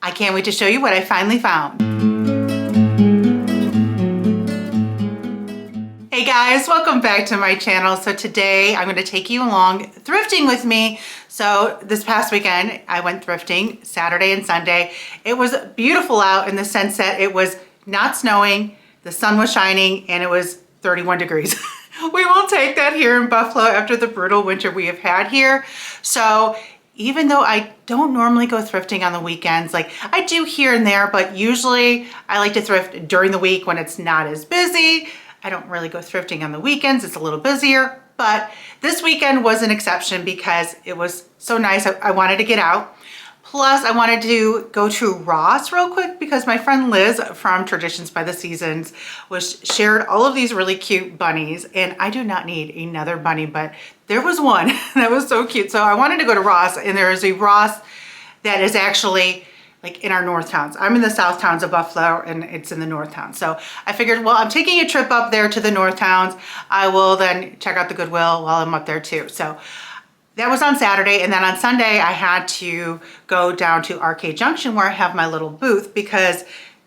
I can't wait to show you what I finally found. Hey guys, welcome back to my channel. So today I'm going to take you along thrifting with me. So this past weekend I went thrifting Saturday and Sunday. It was beautiful out in the sense that it was not snowing, the sun was shining, and it was 31 degrees. We will take that here in Buffalo after the brutal winter we have had here. So even though I don't normally go thrifting on the weekends, like I do here and there, but usually I like to thrift during the week when it's not as busy. I don't really go thrifting on the weekends. It's a little busier, but this weekend was an exception because it was so nice. I wanted to get out. Plus, I wanted to go to Ross real quick because my friend Liz from Traditions by the Seasons shared all of these really cute bunnies, and I do not need another bunny, but there was one that was so cute. So I wanted to go to Ross, and there is a Ross that is actually like in our north towns. I'm in the south towns of Buffalo and it's in the north towns. So I figured, well, I'm taking a trip up there to the north towns. I will then check out the Goodwill while I'm up there too. So that was on Saturday, and then on Sunday I had to go down to Junction where I have my little booth because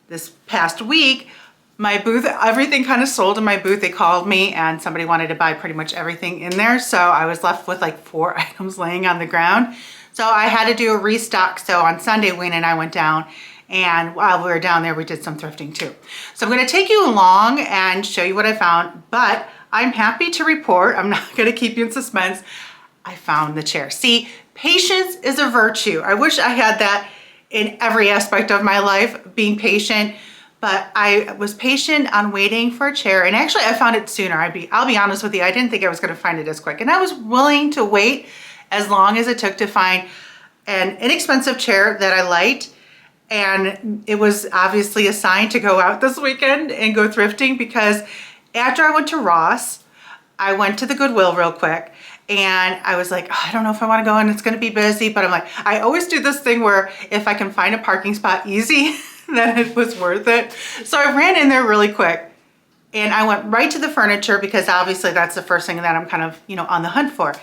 this past week my booth, everything kind of sold in my booth. They called me and somebody wanted to buy pretty much everything in there. So I was left with like 4 items laying on the ground. So I had to do a restock. So on Sunday, Wayne and I went down, and while we were down there, we did some thrifting too. So I'm gonna take you along and show you what I found, but I'm happy to report, I'm not gonna keep you in suspense, I found the chair. See, patience is a virtue. I wish I had that in every aspect of my life, being patient, but I was patient on waiting for a chair, and actually I found it sooner. I'll be honest with you, I didn't think I was gonna find it as quick, and I was willing to wait as long as it took to find an inexpensive chair that I liked. And it was obviously a sign to go out this weekend and go thrifting, because after I went to Ross, I went to the Goodwill real quick, and I was like, oh, I don't know if I want to go and it's going to be busy, but I'm like, I always do this thing where if I can find a parking spot easy, then it was worth it. So I ran in there really quick and I went right to the furniture because obviously that's the first thing that I'm kind of, on the hunt for.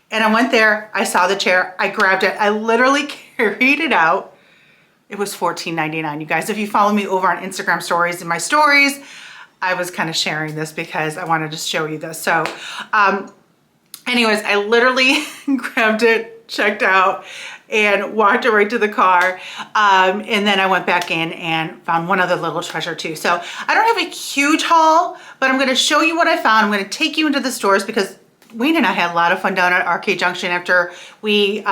And I went there, I saw the chair, I grabbed it, I literally carried it out. It was $14.99, you guys. If you follow me over on Instagram stories, in my stories, I was kind of sharing this because I wanted to show you this. So anyways, I literally grabbed it, checked out, and walked it right to the car. And then I went back in and found one other little treasure too. So I don't have a huge haul, but I'm gonna show you what I found. I'm gonna take you into the stores because Wayne and I had a lot of fun down at Junction after we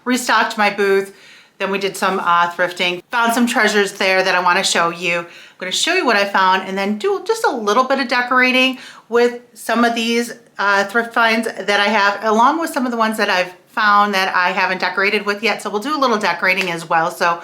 restocked my booth. Then we did some thrifting, found some treasures there that I want to show you. I'm going to show you what I found and then do just a little bit of decorating with some of these thrift finds that I have, along with some of the ones that I've found that I haven't decorated with yet. So we'll do a little decorating as well. So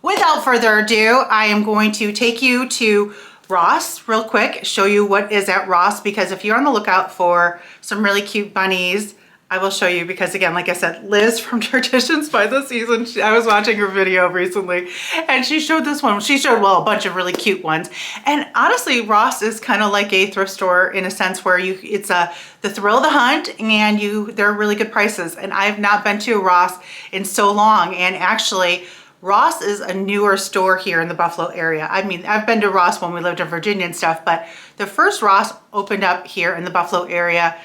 without further ado, I am going to take you to Ross real quick, show you what is at Ross, because if you're on the lookout for some really cute bunnies, I will show you, because again, like I said, Liz from Traditions by the Seasons, I was watching her video recently and she showed this one. She showed, well, a bunch of really cute ones. And honestly, Ross is kind of like a thrift store in a sense where it's the thrill of the hunt, and they're really good prices. And I've not been to a Ross in so long, and actually Ross is a newer store here in the Buffalo area. I mean, I've been to Ross when we lived in Virginia and stuff, but the first Ross opened up here in the Buffalo area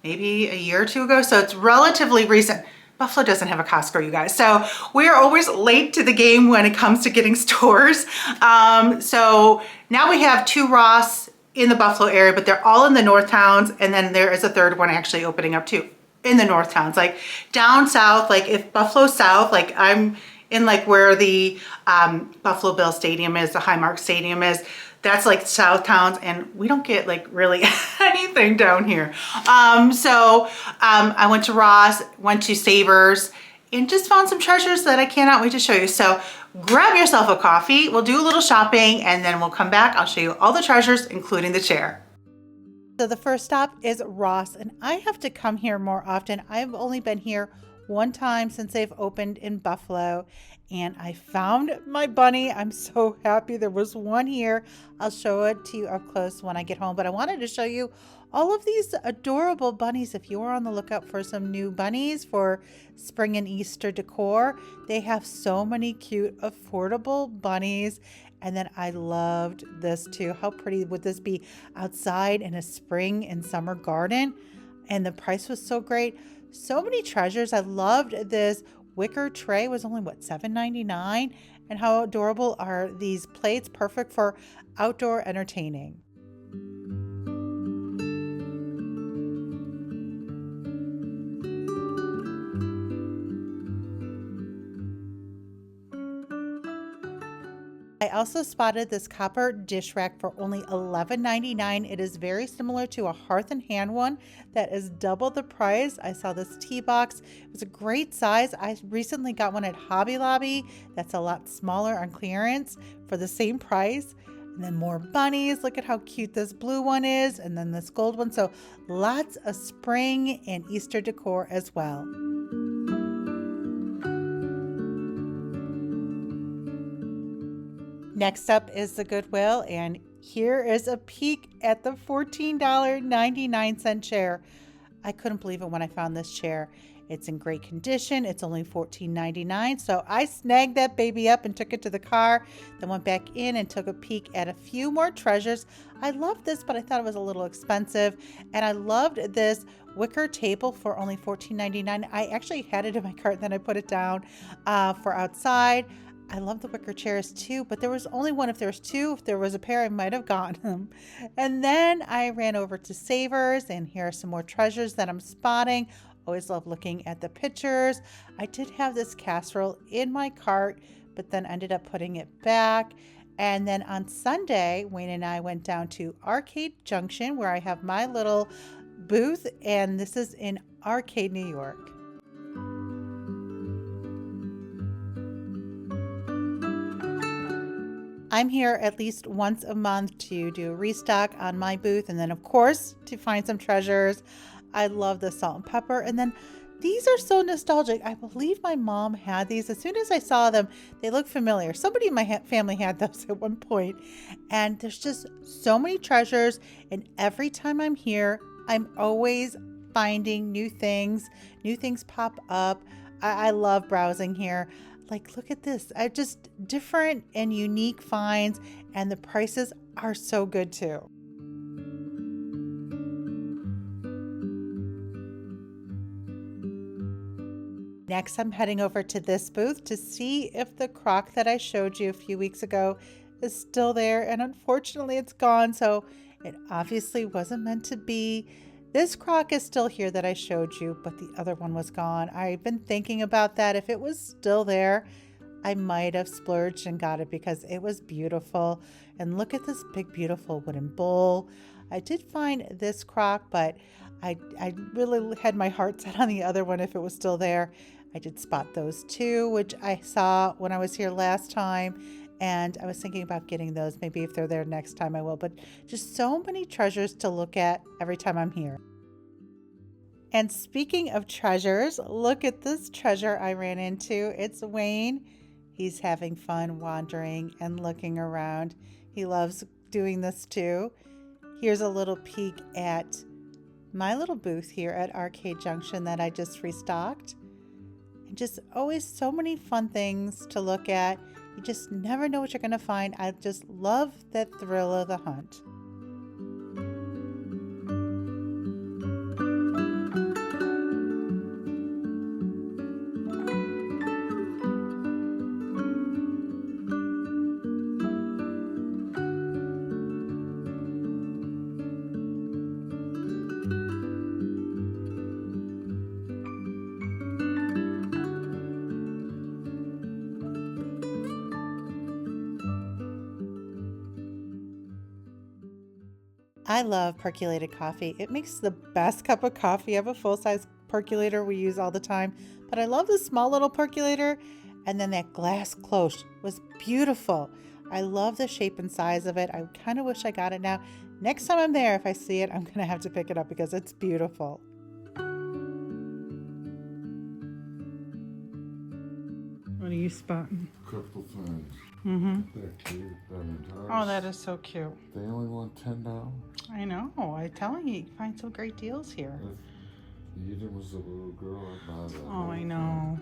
maybe a year or 2 ago. So it's relatively recent. Buffalo doesn't have a Costco, you guys. So we are always late to the game when it comes to getting stores. So now we have 2 Ross in the Buffalo area, but they're all in the north towns. And then there is a third one actually opening up too in the north towns, like down south. Like if Buffalo South, like I'm in like where the Buffalo Bill Stadium is, the Highmark Stadium is, that's like south towns, and we don't get like really anything down here. I went to Ross, went to Savers, and just found some treasures that I cannot wait to show you. So grab yourself a coffee, we'll do a little shopping, and then we'll come back. I'll show you all the treasures, including the chair. So the first stop is Ross, and I have to come here more often. I've only been here one time since they've opened in Buffalo, and I found my bunny. I'm so happy there was one here. I'll show it to you up close when I get home, but I wanted to show you all of these adorable bunnies. If you are on the lookout for some new bunnies for spring and Easter decor, they have so many cute, affordable bunnies. And then I loved this too. How pretty would this be outside in a spring and summer garden? And the price was so great. So many treasures. I loved this wicker tray. It was only what, $7.99? And how adorable are these plates, perfect for outdoor entertaining. I also spotted this copper dish rack for only $11.99. It is very similar to a Hearth and Hand one that is double the price. I saw this tea box. It was a great size. I recently got one at Hobby Lobby that's a lot smaller on clearance for the same price. And then more bunnies. Look at how cute this blue one is. And then this gold one. So lots of spring and Easter decor as well. Next up is the Goodwill, and here is a peek at the $14.99 chair. I couldn't believe it when I found this chair. It's in great condition. It's only $14.99. So I snagged that baby up and took it to the car, then went back in and took a peek at a few more treasures. I loved this, but I thought it was a little expensive. And I loved this wicker table for only $14.99. I actually had it in my cart, then I put it down for outside. I love the wicker chairs too, but there was only one. If there was two, if there was a pair, I might have gotten them. And then I ran over to Savers, and here are some more treasures that I'm spotting. Always love looking at the pictures. I did have this casserole in my cart, but then ended up putting it back. And then on Sunday, Wayne and I went down to Arcade Junction, where I have my little booth, and this is in Arcade, New York. I'm here at least once a month to do a restock on my booth, and then of course to find some treasures. I love the salt and pepper, and then these are so nostalgic. I believe my mom had these. As soon as I saw them, they look familiar. Somebody in my family had those at one point, and there's just so many treasures, and every time I'm here, I'm always finding new things pop up. I love browsing here. Like, look at this. I just different and unique finds, and the prices are so good too. Next, I'm heading over to this booth to see if the crock that I showed you a few weeks ago is still there, and unfortunately it's gone, so it obviously wasn't meant to be. This crock is still here that I showed you, but the other one was gone. I've been thinking about that. If it was still there, I might have splurged and got it because it was beautiful. And look at this big, beautiful wooden bowl. I did find this crock, but I really had my heart set on the other one if it was still there. I did spot those two, which I saw when I was here last time. And I was thinking about getting those. Maybe if they're there next time I will. But just so many treasures to look at every time I'm here. And speaking of treasures, look at this treasure I ran into. It's Wayne. He's having fun wandering and looking around. He loves doing this too. Here's a little peek at my little booth here at Arcade Junction that I just restocked. And just always so many fun things to look at. You just never know what you're going to find. I just love that thrill of the hunt. I love percolated coffee. It makes the best cup of coffee. I have a full-size percolator we use all the time, but I love the small little percolator. And then that glass cloche was beautiful. I love the shape and size of it. I kind of wish I got it now. Next time I'm there, if I see it, I'm going to have to pick it up because it's beautiful. What are you spotting? couple things. Mm-hmm. They're cute. Oh, that is so cute. They only want $10. I know. I'm telling you, you find some great deals here. If Eden was a little girl, I'd buy that. Oh, I know.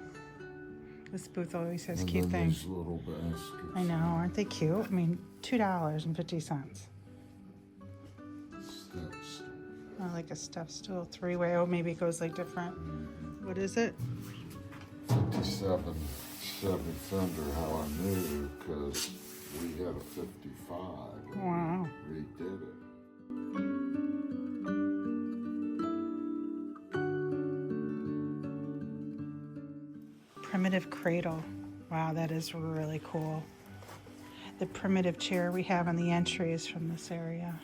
This booth always has cute things. These little baskets. I know. Aren't they cute? I mean, $2.50. Steps. Oh, like a stuffed stool, 3-way. Oh, maybe it goes like different. Mm-hmm. What is it? 57 Chevy Fender. How I knew, because we had a 55. Wow. We redid it. Primitive cradle. Wow, that is really cool. The primitive chair we have on the entry is from this area.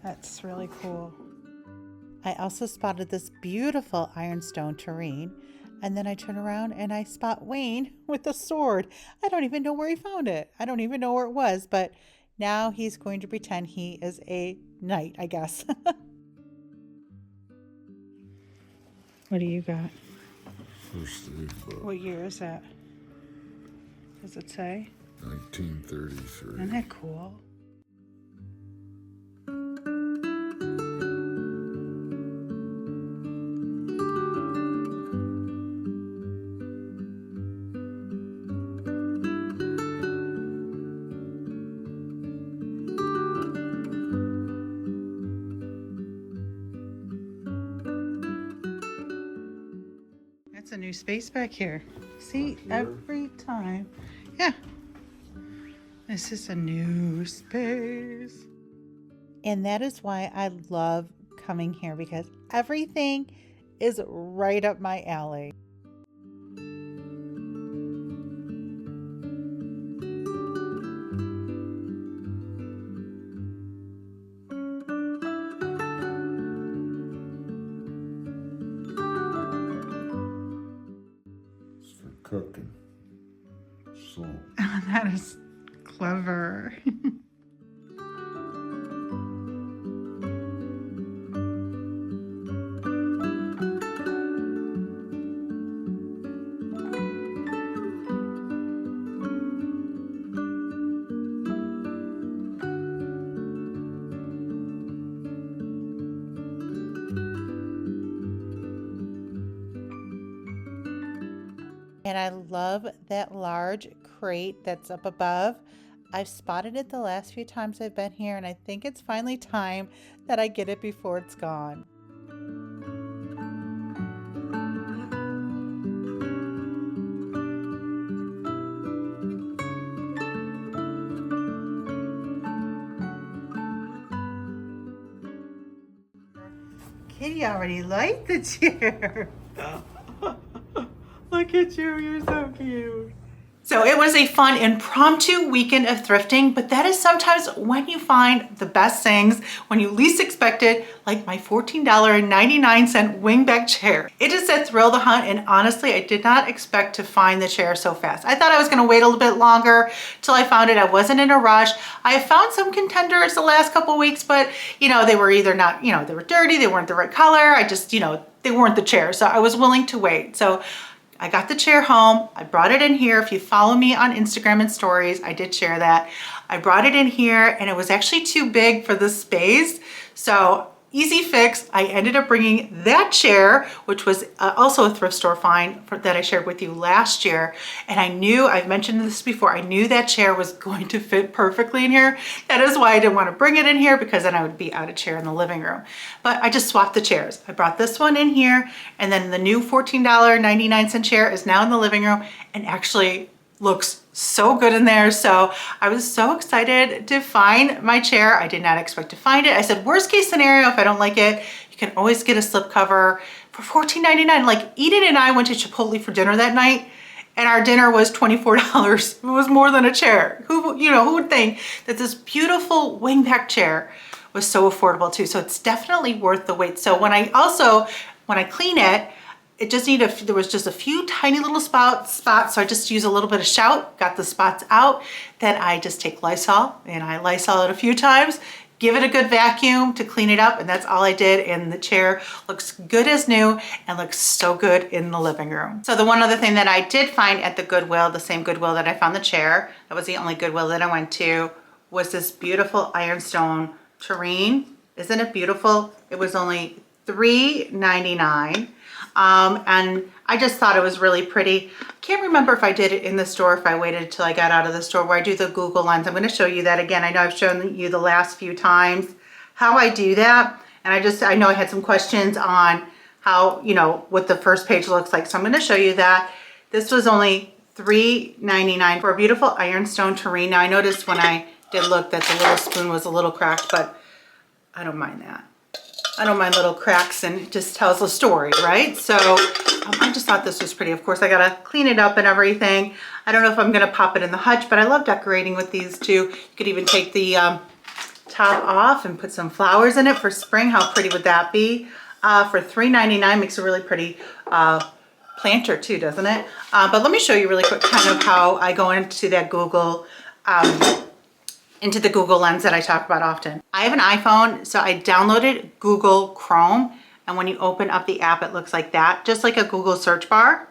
That's really cool. I also spotted this beautiful ironstone tureen, and then I turn around and I spot Wayne with a sword. I don't even know where he found it. I don't even know where it was, but now he's going to pretend he is a knight, I guess. What do you got? First aid book. What year is that? Does it say? 1933. Isn't that cool? That's a new space back here. See, Back here? every time. Yeah. This is a new space. And that is why I love coming here, because everything is right up my alley. It's for cooking. Salt. That is clever. And I love that large crate that's up above. I've spotted it the last few times I've been here, and I think it's finally time that I get it before it's gone. Kitty already liked the chair. Look at you, you're so cute. So it was a fun impromptu weekend of thrifting, but that is sometimes when you find the best things, when you least expect it, like my $14.99 wingback chair. It just said thrill the hunt, and honestly, I did not expect to find the chair so fast. I thought I was gonna wait a little bit longer till I found it. I wasn't in a rush. I found some contenders the last couple weeks, but they were either not, they were dirty, they weren't the right color. I just, they weren't the chair. So I was willing to wait. So I got the chair home. I brought it in here. If you follow me on Instagram and stories, I did share that. I brought it in here, and it was actually too big for the space. So easy fix. I ended up bringing that chair, which was also a thrift store find that I shared with you last year. And I knew, I've mentioned this before, I knew that chair was going to fit perfectly in here. That is why I didn't want to bring it in here, because then I would be out of chair in the living room. But I just swapped the chairs. I brought this one in here, and then the new $14.99 chair is now in the living room and actually looks so good in there. So I was so excited to find my chair. I did not expect to find it. I said, worst case scenario, if I don't like it, you can always get a slipcover for $14.99. Like, Eden and I went to Chipotle for dinner that night, and our dinner was $24. It was more than a chair. Who would think that this beautiful wingback chair was so affordable too? So it's definitely worth the wait. So when I clean it, there was just a few tiny little spots, so I just use a little bit of Shout, got the spots out. Then I just take Lysol, and I Lysol it a few times, give it a good vacuum to clean it up, and that's all I did, and the chair looks good as new and looks so good in the living room. So the one other thing that I did find at the Goodwill, the same Goodwill that I found the chair, that was the only Goodwill that I went to, was this beautiful Ironstone tureen. Isn't it beautiful? It was only $3.99. And I just thought it was really pretty. I can't remember if I did it in the store, if I waited until I got out of the store, where I do the Google Lens. I'm going to show you that again. I know I've shown you the last few times how I do that. And I know I had some questions on how, you know, what the first page looks like. So I'm going to show you that. This was only $3.99 for a beautiful Ironstone tureen. Now I noticed when I did look that the little spoon was a little cracked, but I don't mind that. I don't mind little cracks, and it just tells a story, right? So I just thought this was pretty. Of course, I gotta clean it up and everything. I don't know if I'm gonna pop it in the hutch, but I love decorating with these too. You could even take the top off and put some flowers in it for spring. How pretty would that be? For $3.99, makes a really pretty planter too, doesn't it? But let me show you really quick kind of how I go into that Google, into the Google Lens that I talk about often. I have an iPhone, so I downloaded Google Chrome, and when you open up the app, it looks like that, just like a Google search bar.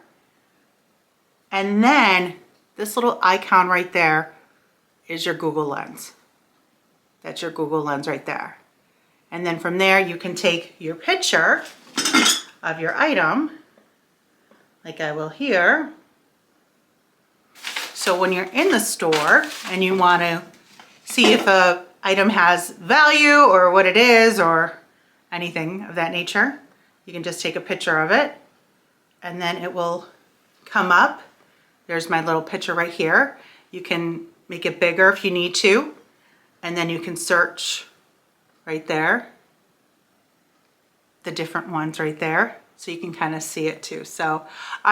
And then this little icon right there is your Google Lens. That's your Google Lens right there. And then from there, you can take your picture of your item, like I will here. So when you're in the store and you want to see if a item has value or what it is or anything of that nature, you can just take a picture of it and then it will come up. There's my little picture right here. You can make it bigger if you need to, and then you can search right there, the different ones right there, so you can kind of see it too. So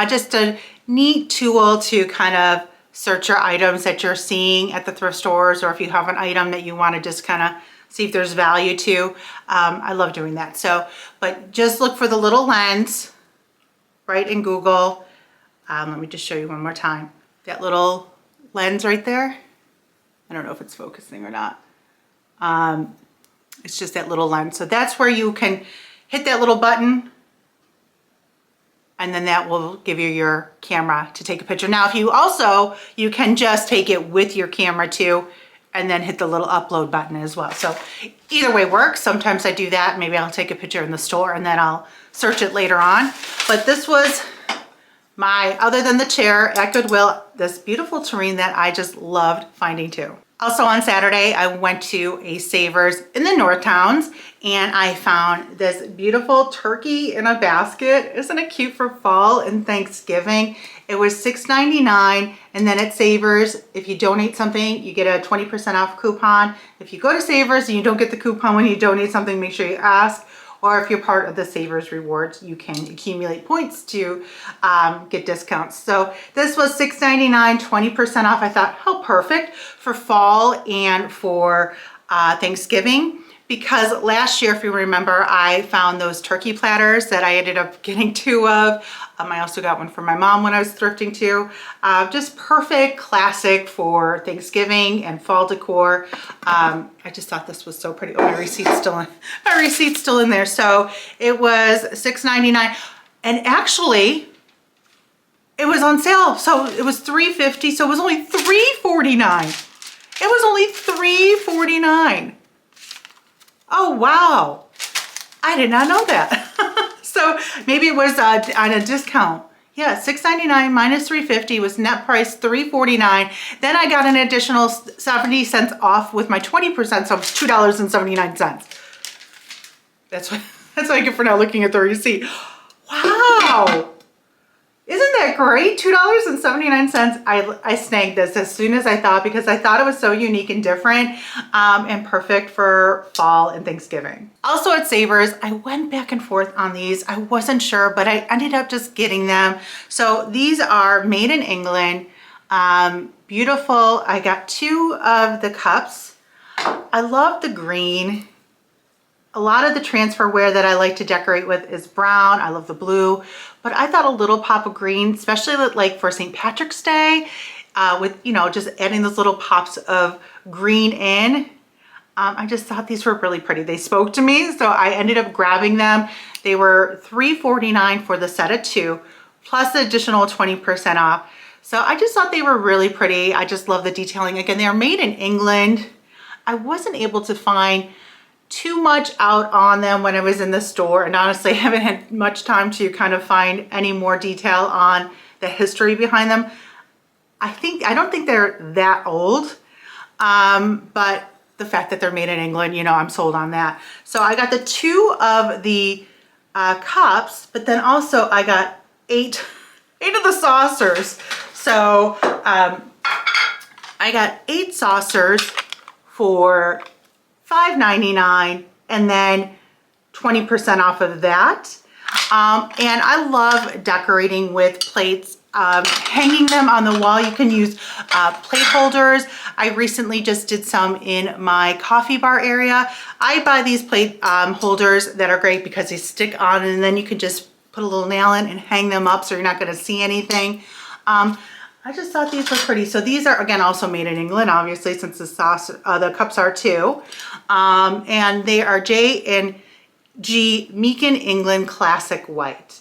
just a neat tool to kind of search your items that you're seeing at the thrift stores, or if you have an item that you want to just kind of see if there's value to. I love doing that. So, but just look for the little lens right in Google. Let me just show you one more time. That little lens right there. I don't know if it's focusing or not. It's just that little lens. So that's where you can hit that little button, and then that will give you your camera to take a picture. Now, if you can just take it with your camera too, and then hit the little upload button as well. So either way works. Sometimes I do that. Maybe I'll take a picture in the store and then I'll search it later on. But this was my, other than the chair at Goodwill, this beautiful tureen that I just loved finding too. Also on Saturday, I went to a Savers in the North Towns, and I found this beautiful turkey in a basket. Isn't it cute for fall and Thanksgiving? It was $6.99, and then at Savers, if you donate something, you get a 20% off coupon. If you go to Savers and you don't get the coupon when you donate something, make sure you ask. Or if you're part of the Savers Rewards, you can accumulate points to get discounts. So this was $6.99, 20% off. I thought, how perfect for fall and for Thanksgiving. Because last year, if you remember, I found those turkey platters that I ended up getting two of. I also got one for my mom when I was thrifting too. Just perfect, classic for Thanksgiving and fall decor. I just thought this was so pretty. Oh, my receipt's still in there. So it was $6.99, and actually it was on sale. So it was $3.50. So it was only $3.49. It was only $3.49. Oh, wow. I did not know that. So maybe it was on a discount. Yeah, $6.99 minus $3.50 was net price $3.49. Then I got an additional 70 cents off with my 20%, so it's $2.79. That's what I get for not looking at the receipt. Wow. Isn't that great? $2.79. I snagged this as soon as I thought, because I thought it was so unique and different and perfect for fall and Thanksgiving. Also at Savers, I went back and forth on these. I wasn't sure, but I ended up just getting them. So these are made in England. Beautiful. I got two of the cups. I love the green. A lot of the transferware that I like to decorate with is brown. I love the blue, but I thought a little pop of green, especially like for St. Patrick's Day, with, you know, just adding those little pops of green in. I just thought these were really pretty. They spoke to me, so I ended up grabbing them. They were $3.49 for the set of 2, plus the additional 20% off. So I just thought they were really pretty. I just love the detailing. Again, they are made in England. I wasn't able to find too much out on them when I was in the store, and honestly, I haven't had much time to kind of find any more detail on the history behind them. I don't think they're that old, but the fact that they're made in England, you know, I'm sold on that. So I got the 2 of the cups, but then also I got 8 of the saucers. So I got 8 saucers for $5.99 and then 20% off of that. And I love decorating with plates, hanging them on the wall. You can use plate holders. I recently just did some in my coffee bar area. I buy these plate holders that are great because they stick on, and then you can just put a little nail in and hang them up so you're not going to see anything. I just thought these were pretty. So these are, again, also made in England, obviously, since the cups are too. And they are J&G Meakin England Classic White.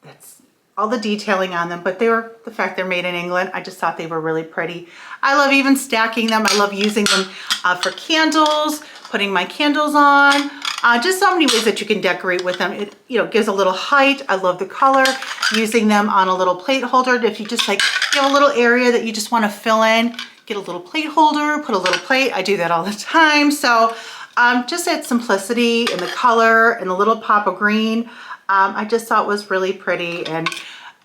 That's all the detailing on them, but the fact they're made in England, I just thought they were really pretty. I love even stacking them. I love using them for candles, putting my candles on. Just so many ways that you can decorate with them. It, you know, gives a little height. I love the color. Using them on a little plate holder. If you just you have a little area that you just want to fill in, get a little plate holder, put a little plate. I do that all the time. So just that simplicity and the color and the little pop of green, I just thought was really pretty. And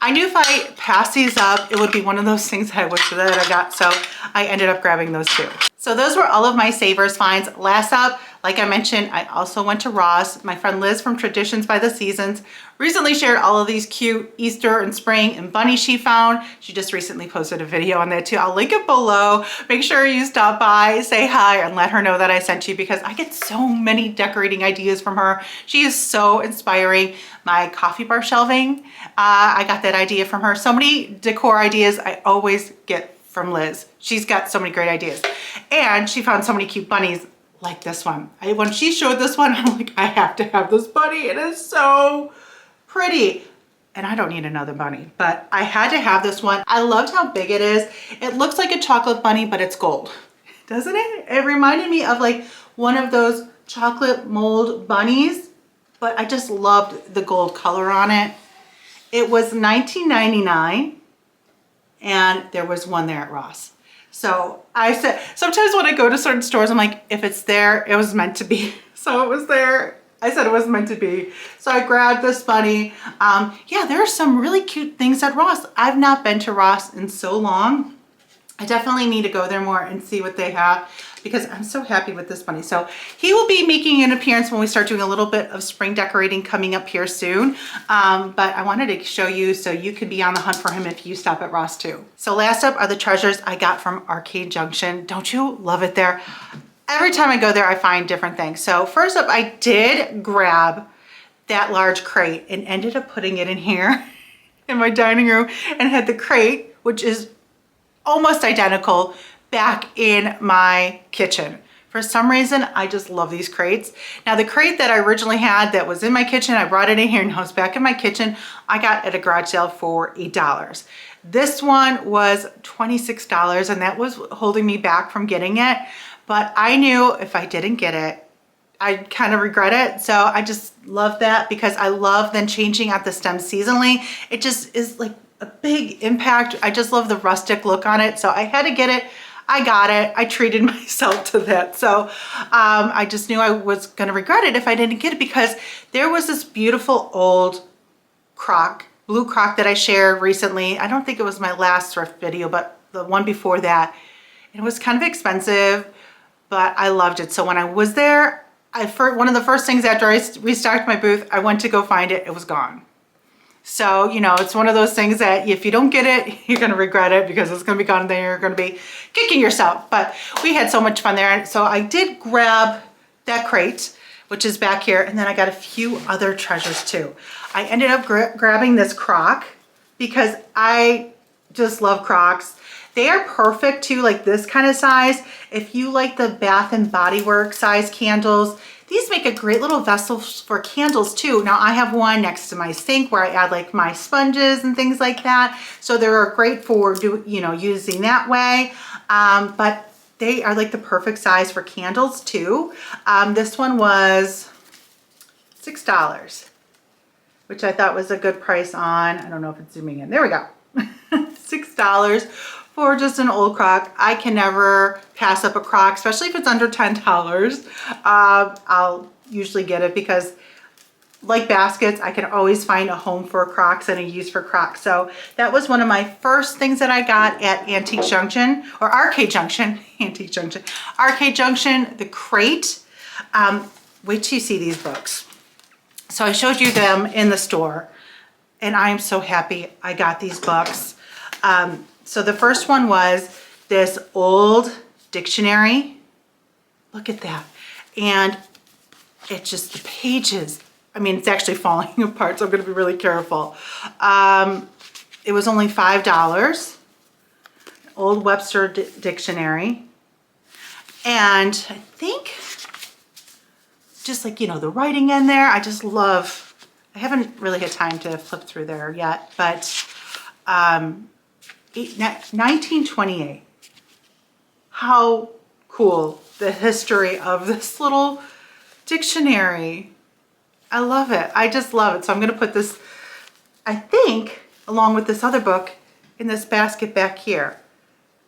I knew if I passed these up, it would be one of those things I wish that I got. So I ended up grabbing those 2. So those were all of my savers finds. Last up, like I mentioned, I also went to Ross. My friend Liz from Traditions by the Seasons recently shared all of these cute Easter and spring and bunnies she found. She just recently posted a video on that too. I'll link it below. Make sure you stop by, say hi, and let her know that I sent you, because I get so many decorating ideas from her. She is so inspiring. My coffee bar shelving, I got that idea from her. So many decor ideas I always get from Liz. She's got so many great ideas. And she found so many cute bunnies like this one. When she showed this one, I'm like, I have to have this bunny. It is so pretty. And I don't need another bunny, but I had to have this one. I loved how big it is. It looks like a chocolate bunny, but it's gold, doesn't it? It reminded me of like one of those chocolate mold bunnies, but I just loved the gold color on it. It was $19.99, and there was one there at Ross. So I said, sometimes when I go to certain stores, I'm like, if it's there, it was meant to be. So it was there. I said it was meant to be. So I grabbed this bunny. Yeah, there are some really cute things at Ross. I've not been to Ross in so long. I definitely need to go there more and see what they have, because I'm so happy with this bunny. So he will be making an appearance when we start doing a little bit of spring decorating coming up here soon. But I wanted to show you so you could be on the hunt for him if you stop at Ross too. So last up are the treasures I got from Junction. Don't you love it there? Every time I go there, I find different things. So first up, I did grab that large crate and ended up putting it in here in my dining room, and had the crate, which is almost identical, back in my kitchen. For some reason, I just love these crates. Now the crate that I originally had that was in my kitchen, I brought it in here, and now it's back in my kitchen. I got at a garage sale for $8. This one was $26, and that was holding me back from getting it. But I knew if I didn't get it, I'd kind of regret it. So I just love that, because I love then changing out the stems seasonally. It just is like a big impact. I just love the rustic look on it. So I had to get it. I got it. I treated myself to that. So I just knew I was going to regret it if I didn't get it, because there was this beautiful old crock, blue crock, that I shared recently. I don't think it was my last thrift video, but the one before that. It was kind of expensive, but I loved it. So when I was there, one of the first things after I restocked my booth, I went to go find it. It was gone. So, you know, it's one of those things that if you don't get it, you're going to regret it, because it's going to be gone, and then you're going to be kicking yourself. But we had so much fun there. So I did grab that crate, which is back here. And then I got a few other treasures too. I ended up grabbing this crock because I just love crocks. They are perfect too, like this kind of size. If you like the Bath and Body Works size candles, these make a great little vessel for candles too. Now I have one next to my sink where I add like my sponges and things like that. So they're great for using that way. But they are like the perfect size for candles too. This one was $6, which I thought was a good price on, I don't know if it's zooming in. There we go. $6 for just an old crock. I can never pass up a crock, especially if it's under $10. I'll usually get it because like baskets, I can always find a home for Crocs and a use for Crocs. So that was one of my first things that I got at Antique Junction, or Arcade Junction, Antique Junction, Arcade Junction, the crate. Wait till you see these books. So I showed you them in the store, and I am so happy I got these books. So the first one was this old dictionary. Look at that. And it's just the pages. I mean, it's actually falling apart, so I'm going to be really careful. It was only $5. Old Webster Dictionary. And I think just like, the writing in there, I just love, I haven't really had time to flip through there yet, but 1928. How cool, the history of this little dictionary. I love it. I just love it. So I'm going to put this, I think, along with this other book in this basket back here,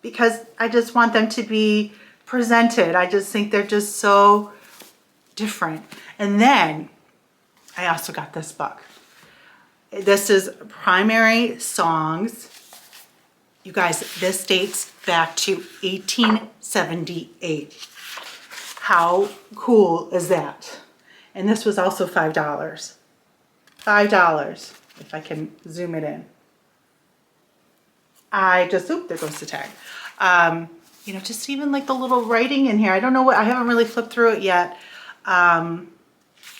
because I just want them to be presented. I just think they're just so different. And then I also got this book. This is Primary Songs. You guys, this dates back to 1878. How cool is that? And this was also $5. $5, if I can zoom it in. There goes the tag. Just even like the little writing in here. I don't know what, I haven't really flipped through it yet to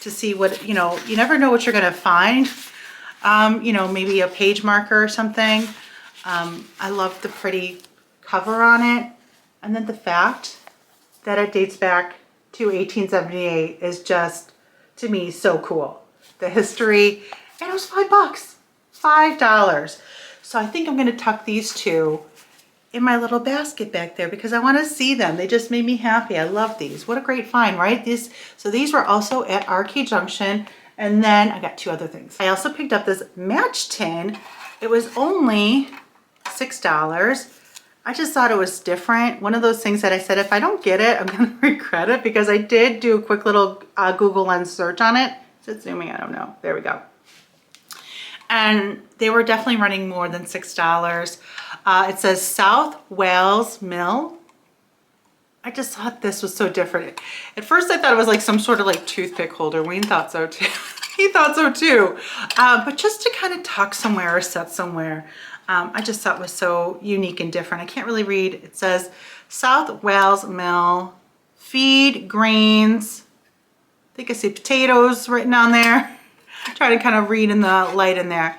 see what, you never know what you're gonna find. Maybe a page marker or something. I love the pretty cover on it. And then the fact that it dates back to 1878 is just, to me, so cool. The history, and it was $5. $5. So I think I'm gonna tuck these two in my little basket back there because I wanna see them. They just made me happy. I love these. What a great find, right? So these were also at Arcade Junction. And then I got two other things. I also picked up this match tin. It was only $6. I just thought it was different. One of those things that I said, if I don't get it, I'm gonna regret it, because I did do a quick little Google Lens search on it. Is it zooming? I don't know. There we go. And they were definitely running more than $6. It says South Wales Mill. I just thought this was so different. At first I thought it was like some sort of like toothpick holder. Wayne thought so too. He thought so too. But just to kind of tuck somewhere or set somewhere. I just thought was so unique and different. I can't really read. It says South Wales Mill, feed grains. I think I see potatoes written on there. Try to kind of read in the light in there.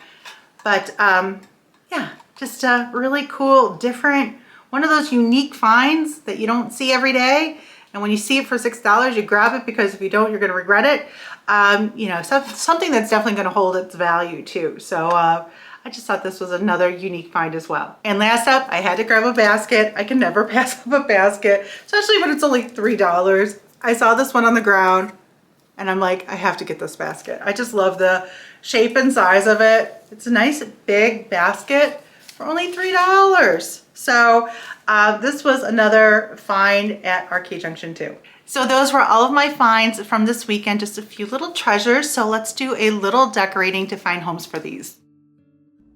But yeah, just a really cool, different, one of those unique finds that you don't see every day. And when you see it for $6, you grab it, because if you don't, you're going to regret it. Something that's definitely going to hold its value too. So I just thought this was another unique find as well. And last up, I had to grab a basket. I can never pass up a basket, especially when it's only $3. I saw this one on the ground and I'm like, I have to get this basket. I just love the shape and size of it. It's a nice big basket for only $3. So this was another find at Arcade Junction too. So those were all of my finds from this weekend, just a few little treasures. So let's do a little decorating to find homes for these.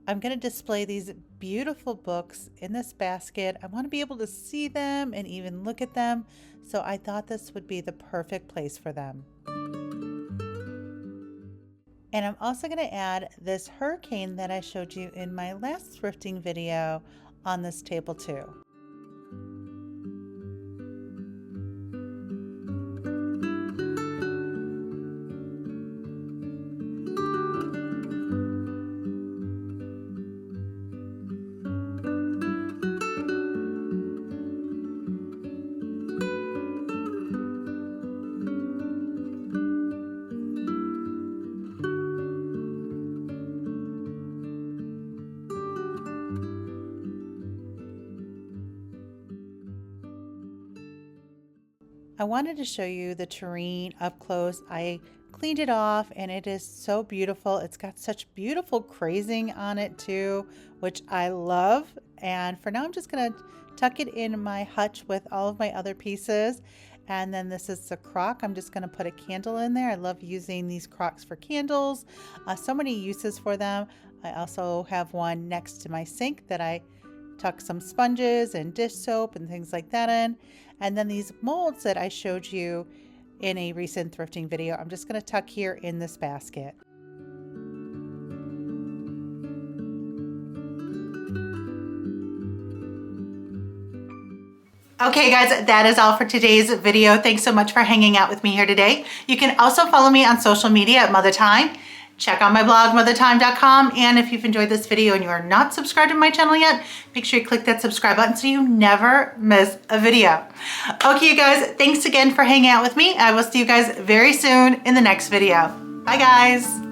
I'm going to display these beautiful books in this basket. I want to be able to see them and even look at them. So I thought this would be the perfect place for them. And I'm also going to add this hurricane that I showed you in my last thrifting video on this table too. I wanted to show you the tureen up close. I cleaned it off and it is so beautiful. It's got such beautiful crazing on it too, which I love. And for now, I'm just gonna tuck it in my hutch with all of my other pieces. And then this is the crock. I'm just gonna put a candle in there. I love using these crocks for candles. So many uses for them. I also have one next to my sink that I tuck some sponges and dish soap and things like that in. And then these molds that I showed you in a recent thrifting video, I'm just going to tuck here in this basket. Okay guys, that is all for today's video. Thanks so much for hanging out with me here today. You can also follow me on social media at Mother Time. Check out my blog, mothertime.com. And if you've enjoyed this video and you are not subscribed to my channel yet, make sure you click that subscribe button so you never miss a video. Okay, you guys, thanks again for hanging out with me. I will see you guys very soon in the next video. Bye, guys.